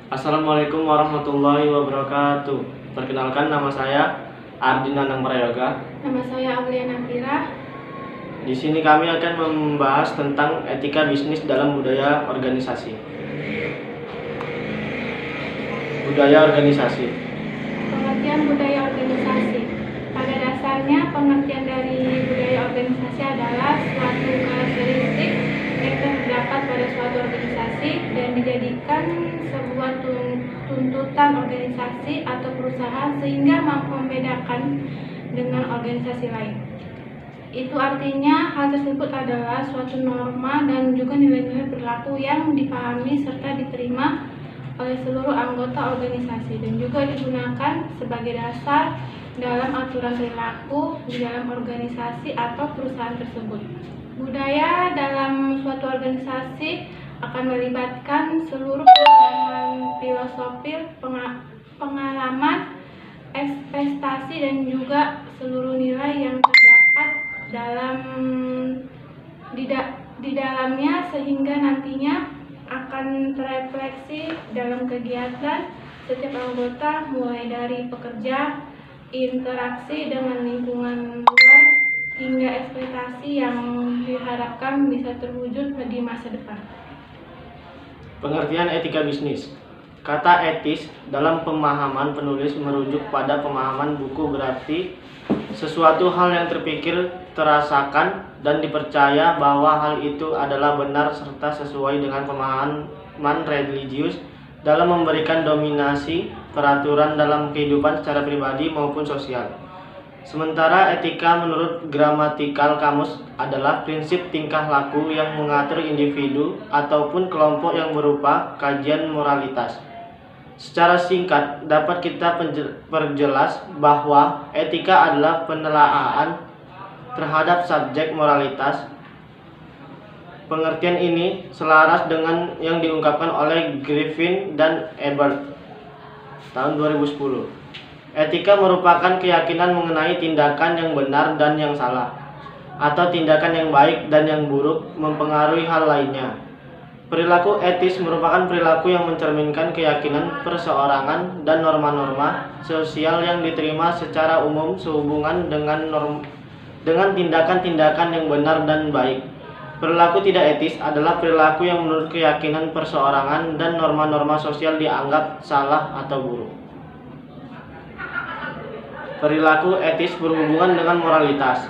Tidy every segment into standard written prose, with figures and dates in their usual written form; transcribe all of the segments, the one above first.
Assalamualaikum warahmatullahi wabarakatuh. Perkenalkan, nama saya Ardi Nanang Prayoga. Nama saya Auliana Fira. Di sini kami akan membahas tentang etika bisnis dalam budaya organisasi. Budaya organisasi. Pengertian budaya organisasi. Pada dasarnya, pengertian dari budaya organisasi adalah suatu karakteristik yang terdapat pada suatu organisasi dan dijadikan sebuah tuntutan organisasi atau perusahaan sehingga mampu membedakan dengan organisasi lain. Itu artinya hal tersebut adalah suatu norma dan juga nilai-nilai perilaku yang dipahami serta diterima oleh seluruh anggota organisasi dan juga digunakan sebagai dasar dalam aturan perilaku di dalam organisasi atau perusahaan tersebut. Budaya dalam suatu organisasi akan melibatkan seluruh pengalaman filosofi, pengalaman, ekspektasi dan juga seluruh nilai yang terdapat di dalamnya sehingga nantinya akan terefleksi dalam kegiatan setiap anggota mulai dari pekerja, interaksi dengan lingkungan luar hingga ekspektasi yang diharapkan bisa terwujud di masa depan. Pengertian etika bisnis. Kata etis dalam pemahaman penulis merujuk pada pemahaman buku, berarti sesuatu hal yang terpikir, terasakan, dan dipercaya bahwa hal itu adalah benar serta sesuai dengan pemahaman religius dalam memberikan dominasi peraturan dalam kehidupan secara pribadi maupun sosial. Sementara etika menurut gramatikal kamus adalah prinsip tingkah laku yang mengatur individu ataupun kelompok yang berupa kajian moralitas. Secara singkat dapat kita perjelas bahwa etika adalah penelaahan terhadap subjek moralitas. Pengertian ini selaras dengan yang diungkapkan oleh Griffin dan Ebert tahun 2010. Etika merupakan keyakinan mengenai tindakan yang benar dan yang salah, atau tindakan yang baik dan yang buruk mempengaruhi hal lainnya. Perilaku etis merupakan perilaku yang mencerminkan keyakinan perseorangan dan norma-norma sosial yang diterima secara umum sehubungan dengan tindakan-tindakan yang benar dan baik. Perilaku tidak etis adalah perilaku yang menurut keyakinan perseorangan dan norma-norma sosial dianggap salah atau buruk. Perilaku etis berhubungan dengan moralitas.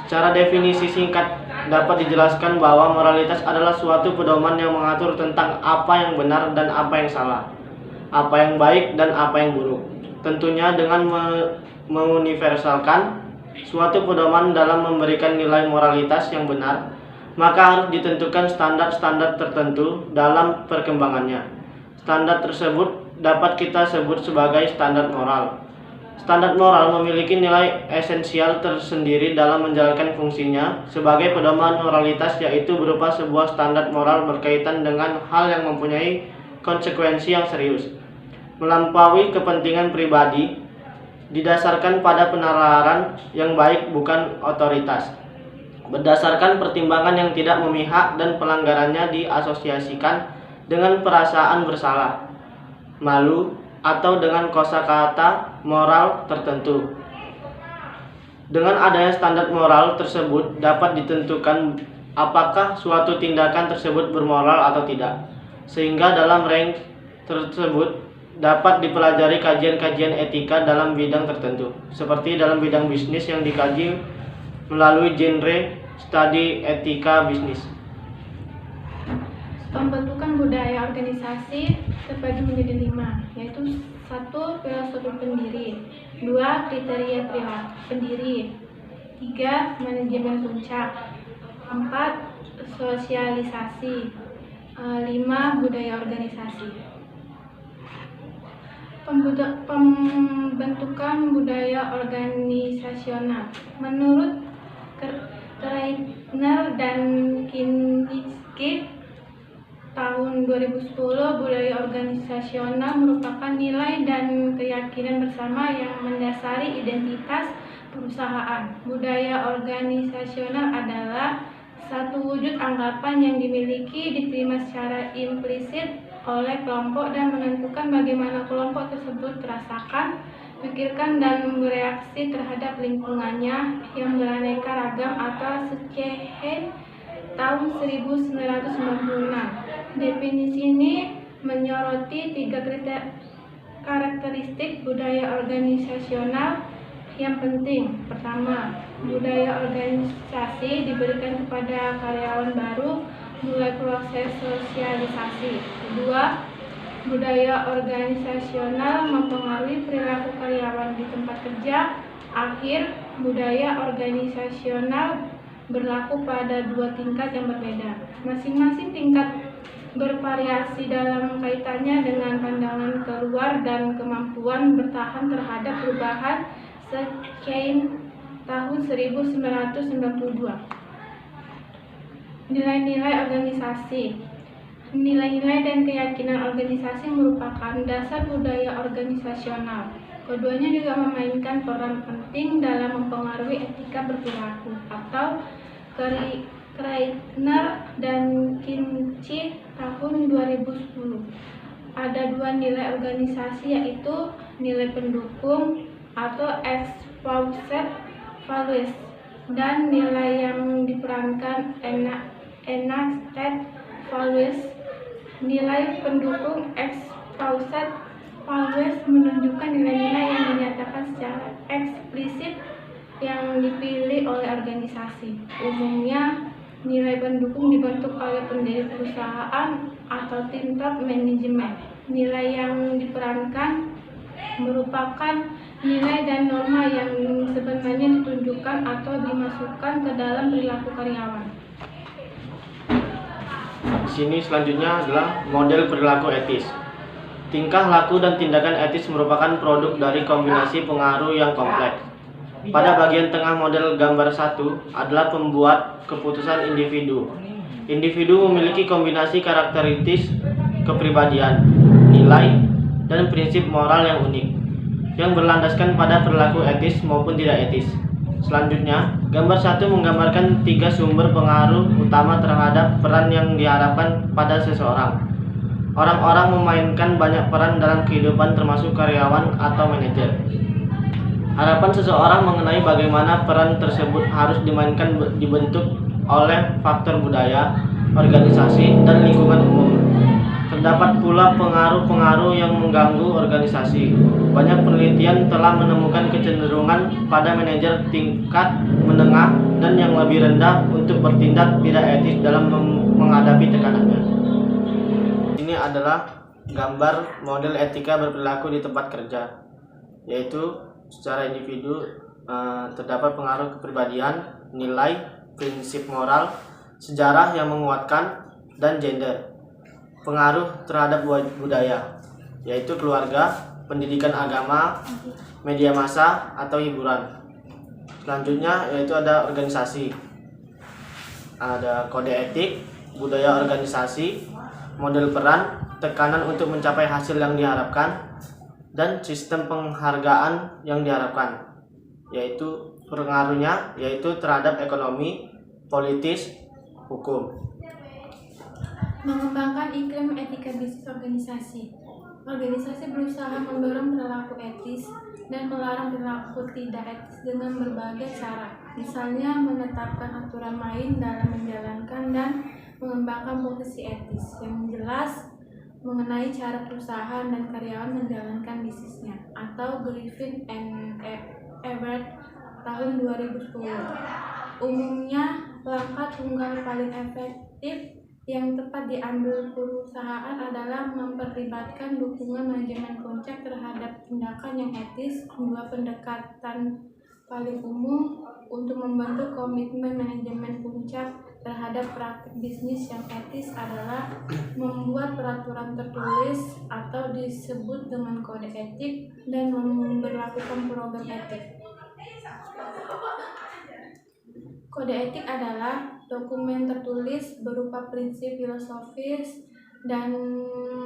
Secara definisi singkat dapat dijelaskan bahwa moralitas adalah suatu pedoman yang mengatur tentang apa yang benar dan apa yang salah, apa yang baik dan apa yang buruk. Tentunya dengan menguniversalkan suatu pedoman dalam memberikan nilai moralitas yang benar, maka harus ditentukan standar-standar tertentu dalam perkembangannya. Standar tersebut dapat kita sebut sebagai standar moral. Standar moral memiliki nilai esensial tersendiri dalam menjalankan fungsinya sebagai pedoman moralitas, yaitu berupa sebuah standar moral berkaitan dengan hal yang mempunyai konsekuensi yang serius, melampaui kepentingan pribadi, didasarkan pada penalaran yang baik bukan otoritas, berdasarkan pertimbangan yang tidak memihak dan pelanggarannya diasosiasikan dengan perasaan bersalah, malu, atau dengan kosakata moral tertentu. Dengan adanya standar moral tersebut dapat ditentukan apakah suatu tindakan tersebut bermoral atau tidak. Sehingga dalam range tersebut dapat dipelajari kajian-kajian etika dalam bidang tertentu, seperti dalam bidang bisnis yang dikaji melalui genre studi etika bisnis. Pembentukan budaya organisasi terbagi menjadi 5, yaitu 1. Filosofi pendiri, 2. Kriteria pendiri, 3. Manajemen puncak, 4. Sosialisasi, 5. Budaya organisasi. Pembentukan budaya organisasional. Menurut Kreitner dan Kinski tahun 2010, budaya organisasional merupakan nilai dan keyakinan bersama yang mendasari identitas perusahaan. Budaya organisasional adalah satu wujud anggapan yang dimiliki, diterima secara implisit oleh kelompok dan menentukan bagaimana kelompok tersebut terasakan, pikirkan dan bereaksi terhadap lingkungannya yang beraneka ragam atau Sukheim tahun 1996. Definisi ini menyoroti 3 karakteristik budaya organisasional yang penting. Pertama, budaya organisasi diberikan kepada karyawan baru mulai proses sosialisasi. Kedua, budaya organisasional mempengaruhi perilaku karyawan di tempat kerja. Akhir, budaya organisasional berlaku pada 2 tingkat yang berbeda. Masing-masing tingkat bervariasi dalam kaitannya dengan pandangan keluar dan kemampuan bertahan terhadap perubahan Sukheim tahun 1992. Nilai-nilai organisasi. Nilai-nilai dan keyakinan organisasi merupakan dasar budaya organisasional. Keduanya juga memainkan peran penting dalam mempengaruhi etika berperilaku atau Kreitner dan Kinci tahun 2010. Ada 2 nilai organisasi, yaitu nilai pendukung atau exposed values dan nilai yang diperankan enacted values. Nilai pendukung exposed values menunjukkan nilai-nilai yang dinyatakan secara eksplisit yang dipilih oleh organisasi. Umumnya, nilai pendukung dibentuk oleh pendiri perusahaan atau tim top manajemen. Nilai yang diperankan merupakan nilai dan norma yang sebenarnya ditunjukkan atau dimasukkan ke dalam perilaku karyawan. Di sini selanjutnya adalah model perilaku etis. Tingkah laku dan tindakan etis merupakan produk dari kombinasi pengaruh yang kompleks. Pada bagian tengah model gambar 1 adalah pembuat keputusan individu. Individu memiliki kombinasi karakteristik kepribadian, nilai, dan prinsip moral yang unik, yang berlandaskan pada perilaku etis maupun tidak etis. Selanjutnya, gambar 1 menggambarkan 3 sumber pengaruh utama terhadap peran yang diharapkan pada seseorang. Orang-orang memainkan banyak peran dalam kehidupan termasuk karyawan atau manajer. Harapan seseorang mengenai bagaimana peran tersebut harus dimainkan dibentuk oleh faktor budaya, organisasi, dan lingkungan umum. Terdapat pula pengaruh-pengaruh yang mengganggu organisasi. Banyak penelitian telah menemukan kecenderungan pada manajer tingkat menengah dan yang lebih rendah untuk bertindak tidak etis dalam menghadapi tekanannya. Ini adalah gambar model etika berperilaku di tempat kerja, yaitu secara individu terdapat pengaruh kepribadian, nilai, prinsip moral, sejarah yang menguatkan, dan gender. Pengaruh terhadap budaya, yaitu keluarga, pendidikan agama, media massa, atau hiburan. Selanjutnya yaitu ada organisasi. Ada kode etik, budaya organisasi, model peran, tekanan untuk mencapai hasil yang diharapkan, dan sistem penghargaan yang diharapkan, yaitu pengaruhnya yaitu terhadap ekonomi, politis, hukum. Mengembangkan iklim etika bisnis organisasi. Organisasi berusaha mendorong perilaku etis dan melarang perilaku tidak etis dengan berbagai cara. Misalnya menetapkan aturan main dalam menjalankan dan mengembangkan posisi etis yang jelas mengenai cara perusahaan dan karyawan menjalankan bisnisnya, atau Griffin and Everett tahun 2010. Umumnya, langkah tunggal paling efektif yang tepat diambil perusahaan adalah memperlibatkan dukungan manajemen puncak terhadap tindakan yang etis. 2 pendekatan paling umum untuk membentuk komitmen manajemen puncak terhadap praktik bisnis yang etis adalah membuat peraturan tertulis atau disebut dengan kode etik dan memberlakukan program etik. Kode etik adalah dokumen tertulis berupa prinsip filosofis dan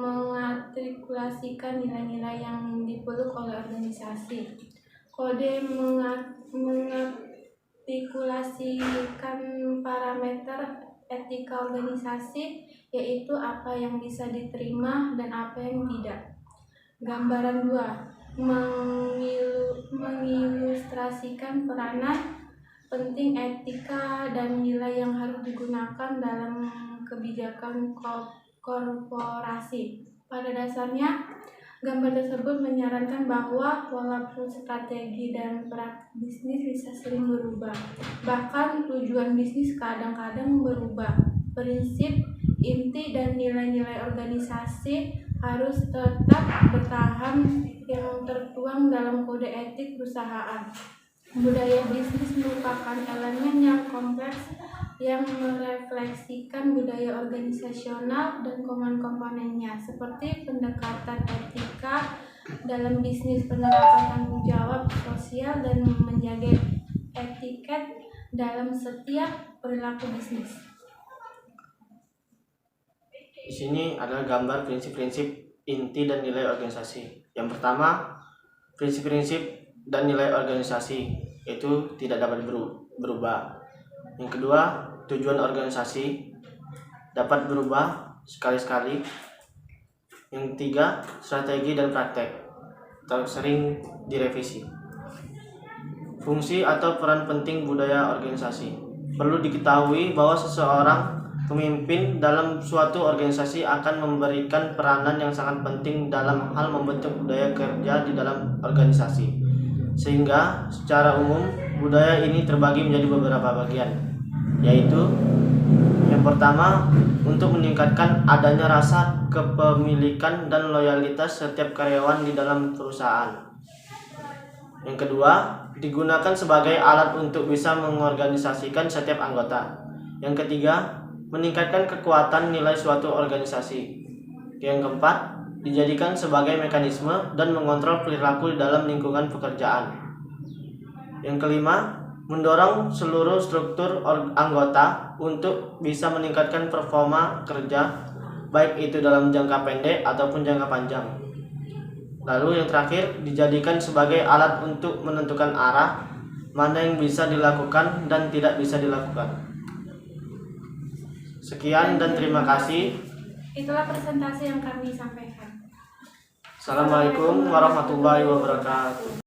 mengartikulasikan nilai-nilai yang dipeluk oleh organisasi. Kode mengartikulasikan parameter etika organisasi, yaitu apa yang bisa diterima dan apa yang tidak. Gambaran 2 mengilustrasikan peranan penting etika dan nilai yang harus digunakan dalam kebijakan korporasi. Pada dasarnya, gambar tersebut menyarankan bahwa walaupun strategi dan praktik bisnis bisa sering berubah, bahkan tujuan bisnis kadang-kadang berubah, prinsip, inti, dan nilai-nilai organisasi harus tetap bertahan yang tertuang dalam kode etik perusahaan. Budaya bisnis merupakan elemen yang kompleks yang merefleksikan budaya organisasional dan komponen-komponennya, seperti pendekatan etika dalam bisnis, penerapan tanggung jawab sosial, dan menjaga etiket dalam setiap perilaku bisnis. Di sini adalah gambar prinsip-prinsip inti dan nilai organisasi. Yang pertama, prinsip-prinsip dan nilai organisasi itu tidak dapat berubah. Yang kedua, tujuan organisasi dapat berubah sekali-sekali. Yang tiga, strategi dan praktek sering direvisi. Fungsi atau peran penting budaya organisasi. Perlu diketahui bahwa seseorang pemimpin dalam suatu organisasi akan memberikan peranan yang sangat penting dalam hal membentuk budaya kerja di dalam organisasi. Sehingga secara umum budaya ini terbagi menjadi beberapa bagian, yaitu yang pertama, untuk meningkatkan adanya rasa kepemilikan dan loyalitas setiap karyawan di dalam perusahaan. Yang kedua, digunakan sebagai alat untuk bisa mengorganisasikan setiap anggota. Yang ketiga, meningkatkan kekuatan nilai suatu organisasi. Yang keempat, dijadikan sebagai mekanisme dan mengontrol perilaku dalam lingkungan pekerjaan. Yang kelima, mendorong seluruh struktur anggota untuk bisa meningkatkan performa kerja, baik itu dalam jangka pendek ataupun jangka panjang. Lalu yang terakhir, dijadikan sebagai alat untuk menentukan arah mana yang bisa dilakukan dan tidak bisa dilakukan. Sekian dan terima kasih. Itulah presentasi yang kami sampaikan. Assalamualaikum warahmatullahi wabarakatuh.